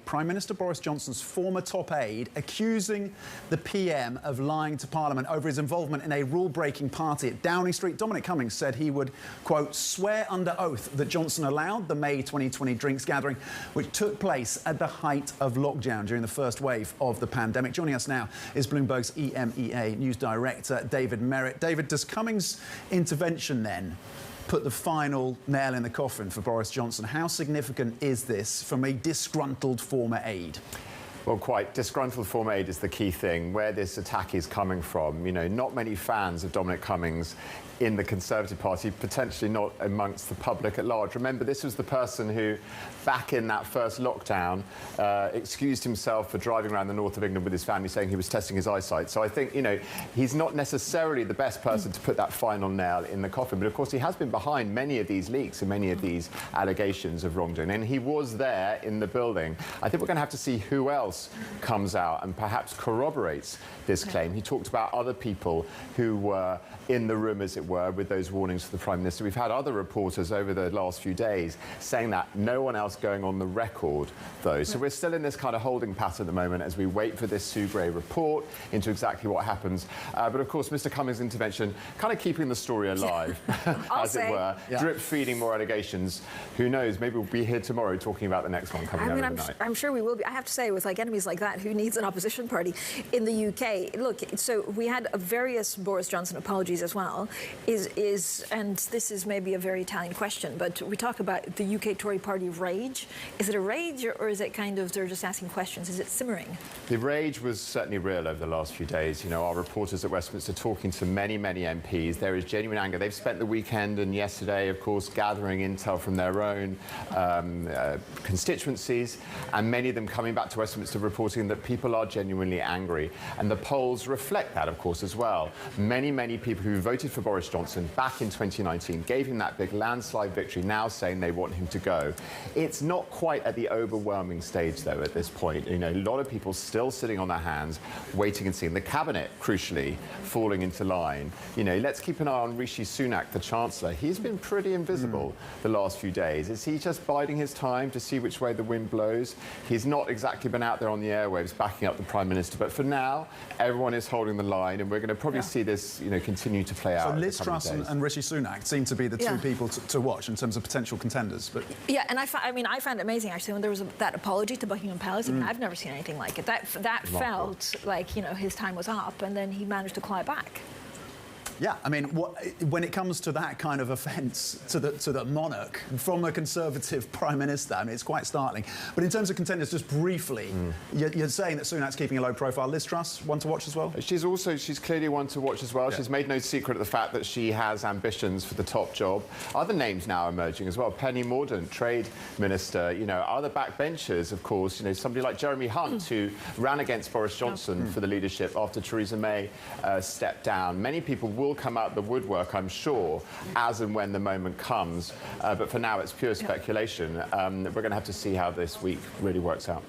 Prime Minister Boris Johnson's former top aide accusing the PM of lying to Parliament over his involvement in a rule-breaking party at Downing Street. Dominic Cummings said he would, quote, swear under oath that Johnson allowed the May 2020 drinks gathering, which took place at the height of lockdown during the first wave of the pandemic. Joining us now is Bloomberg's EMEA News Director, David Merritt. David, does Cummings' intervention then put the final nail in the coffin for Boris Johnson? How significant is this from a disgruntled former aide? Well, quite. Disgruntled former aide is the key thing, where this attack is coming from. You know, not many fans of Dominic Cummings in the Conservative Party, potentially not amongst the public at large. Remember, this was the person who, back in that first lockdown, excused himself for driving around the north of England with his family, saying he was testing his eyesight. So I think, you know, he's not necessarily the best person to put that final nail in the coffin. But of course, he has been behind many of these leaks and many of these allegations of wrongdoing. And he was there in the building. I think we're going to have to see who else comes out and perhaps corroborates this claim. He talked about other people who were in the room, as it were, with those warnings to the Prime Minister. We've had other reporters over the last few days saying that. No one else going on the record, though. So we're still in this kind of holding pattern at the moment as we wait for this Sue Gray report into exactly what happens. But of course, Mr. Cummings' intervention kind of keeping the story alive, as it were, drip-feeding more allegations. Who knows? Maybe we'll be here tomorrow talking about the next one coming out overnight. I'm sure we will be. I have to say, with like enemies like that, who needs an opposition party in the UK? Look, so we had various Boris Johnson apologies as well. And this is maybe a very Italian question, but we talk about the UK Tory party rage. Is it a rage, or is it kind of they're just asking questions? Is it simmering? The rage was certainly real over the last few days. You know, our reporters at Westminster talking to many, many MPs. There is genuine anger. They've spent the weekend and yesterday, of course, gathering intel from their own constituencies, and many of them coming back to Westminster reporting that people are genuinely angry. And the polls reflect that, of course, as well. Many, many people who voted for Boris Johnson back in 2019 gave him that big landslide victory, now saying they want him to go. It's not quite at the overwhelming stage, though, at this point. You know, a lot of people still sitting on their hands, waiting and seeing. The cabinet, crucially, falling into line. You know, let's keep an eye on Rishi Sunak, the Chancellor. He's been pretty invisible the last few days. Is he just biding his time to see which way the wind blows? He's not exactly been out there on the airwaves backing up the Prime Minister. But for now, everyone is holding the line, and we're going to probably see this, you know, continue to play out. So Liz Truss and Rishi Sunak seem to be the two people to watch in terms of potential contenders. But yeah, and I found it amazing actually when there was that apology to Buckingham Palace. I mean, I've never seen anything like it. That felt like, you know, his time was up, and then he managed to claw it back. Yeah, I mean, when it comes to that kind of offence to the monarch from a Conservative Prime Minister, I mean, it's quite startling. But in terms of contenders, just briefly, you're saying that Sunak's keeping a low profile. Liz Truss, one to watch as well? She's clearly one to watch as well. Yeah. She's made no secret of the fact that she has ambitions for the top job. Other names now emerging as well. Penny Mordaunt, Trade Minister, you know, other backbenchers, of course, you know, somebody like Jeremy Hunt, who ran against Boris Johnson for the leadership after Theresa May stepped down. Many people will come out the woodwork, I'm sure, as and when the moment comes. But for now, it's pure speculation. We're going to have to see how this week really works out.